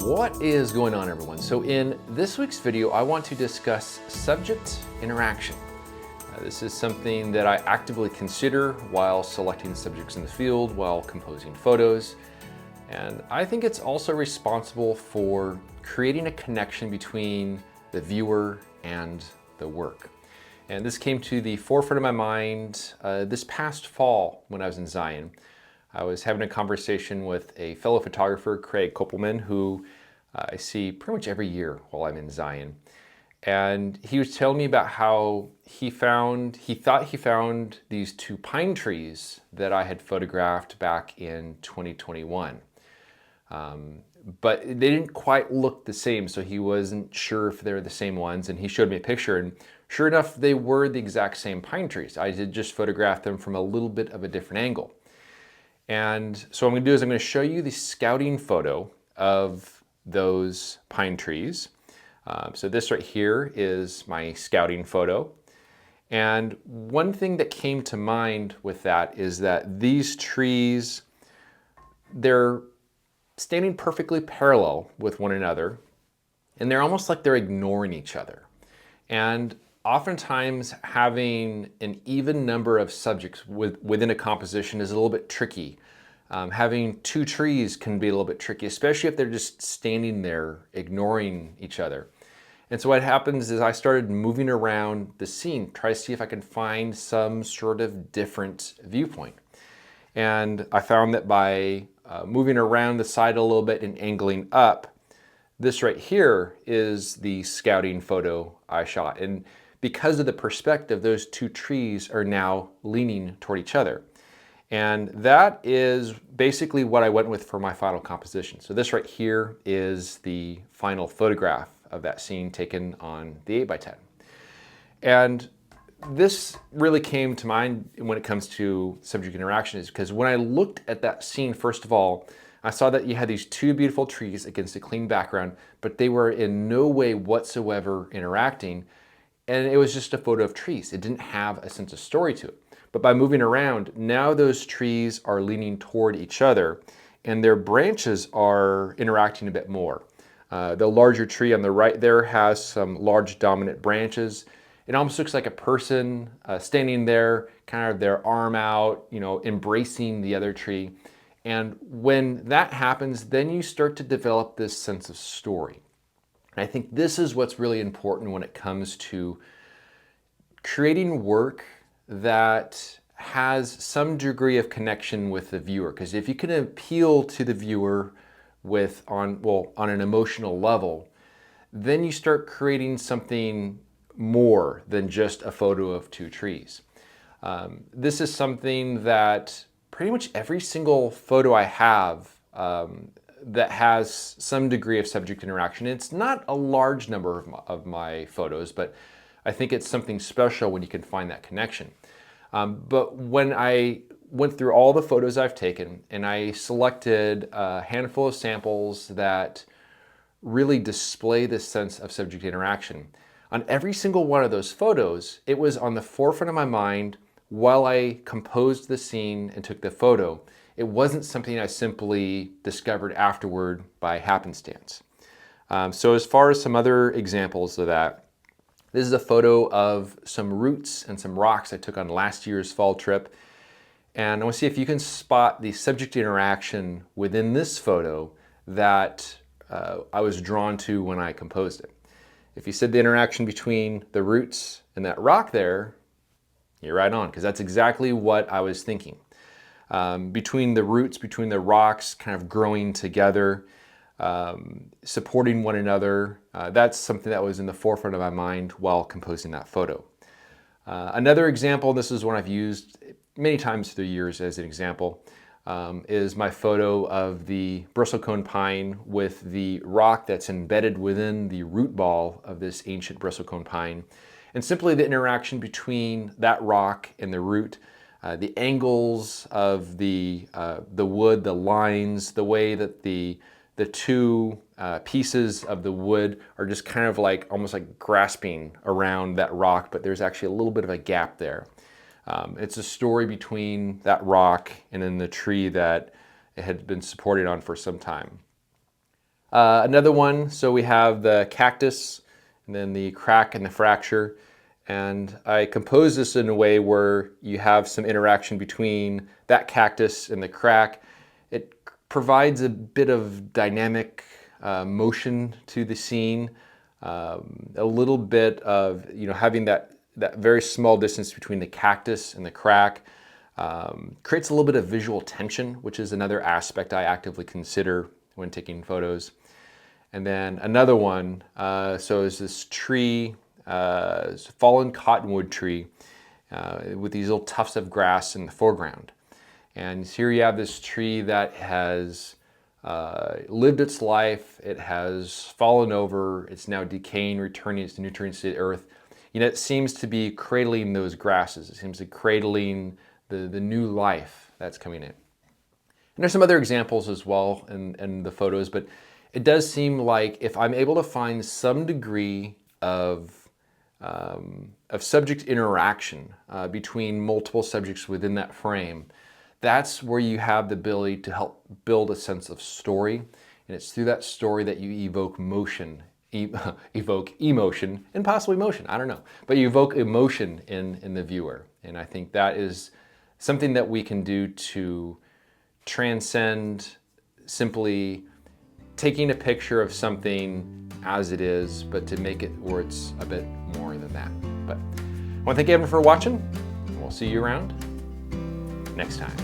What is going on, everyone? So in this week's video, I want to discuss subject interaction. This is something that I actively consider while selecting subjects in the field, while composing photos. And I think it's also responsible for creating a connection between the viewer and the work. And this came to the forefront of my mind this past fall when I was in Zion. I was having a conversation with a fellow photographer, Craig Koppelman, who I see pretty much every year while I'm in Zion. And he was telling me about how he thought he found these two pine trees that I had photographed back in 2021. But they didn't quite look the same, so he wasn't sure if they were the same ones. And he showed me a picture, and sure enough, they were the exact same pine trees. I did just photograph them from a little bit of a different angle. And so what I'm going to do is I'm going to show you the scouting photo of those pine trees. So this right here is my scouting photo. And one thing that came to mind with that is that these trees, they're standing perfectly parallel with one another, and they're almost like they're ignoring each other. And oftentimes having an even number of subjects within a composition is a little bit tricky. Having two trees can be a little bit tricky, especially if they're just standing there ignoring each other. And so what happens is I started moving around the scene, try to see if I could find some sort of different viewpoint. And I found that by moving around the side a little bit and angling up, this right here is the scouting photo I shot. And because of the perspective, those two trees are now leaning toward each other. And that is basically what I went with for my final composition. So this right here is the final photograph of that scene taken on the 8x10. And this really came to mind when it comes to subject interaction, is because when I looked at that scene, first of all, I saw that you had these two beautiful trees against a clean background, but they were in no way whatsoever interacting. And it was just a photo of trees. It didn't have a sense of story to it. But by moving around, now those trees are leaning toward each other and their branches are interacting a bit more. The larger tree on the right there has some large dominant branches. It almost looks like a person standing there, kind of their arm out, embracing the other tree. And when that happens, then you start to develop this sense of story. And I think this is what's really important when it comes to creating work that has some degree of connection with the viewer. Because if you can appeal to the viewer on an emotional level, then you start creating something more than just a photo of two trees. This is something that pretty much every single photo I have that has some degree of subject interaction. It's not a large number of my photos, but I think it's something special when you can find that connection. But when I went through all the photos I've taken and I selected a handful of samples that really display this sense of subject interaction, on every single one of those photos, it was on the forefront of my mind while I composed the scene and took the photo. It wasn't something I simply discovered afterward by happenstance. So as far as some other examples of that, this is a photo of some roots and some rocks I took on last year's fall trip. And I want to see if you can spot the subject interaction within this photo that I was drawn to when I composed it. If you said the interaction between the roots and that rock there, you're right on, because that's exactly what I was thinking. Between the roots, between the rocks kind of growing together, supporting one another, that's something that was in the forefront of my mind while composing that photo. Another example, this is one I've used many times through the years as an example, is my photo of the bristlecone pine with the rock that's embedded within the root ball of this ancient bristlecone pine. And simply the interaction between that rock and the root, the angles of the wood, the lines, the way that the two pieces of the wood are just kind of like almost like grasping around that rock, but there's actually a little bit of a gap there. It's a story between that rock and then the tree that it had been supported on for some time. Another one, so we have the cactus, and then the crack and the fracture. And I compose this in a way where you have some interaction between that cactus and the crack. It provides a bit of dynamic motion to the scene, a little bit of having that very small distance between the cactus and the crack. Creates a little bit of visual tension, which is another aspect I actively consider when taking photos. And then another one, so is this tree, fallen cottonwood tree with these little tufts of grass in the foreground. And here you have this tree that has lived its life, it has fallen over, it's now decaying, returning its nutrients to the earth. It seems to be cradling those grasses, it seems to be cradling the new life that's coming in. And there's some other examples as well in the photos, but it does seem like if I'm able to find some degree of subject interaction between multiple subjects within that frame, that's where you have the ability to help build a sense of story. And it's through that story that you evoke motion, evoke emotion, and possibly motion, I don't know. But you evoke emotion in the viewer. And I think that is something that we can do to transcend simply taking a picture of something as it is, but to make it where it's a bit more than that. But I want to thank everyone for watching, and we'll see you around next time.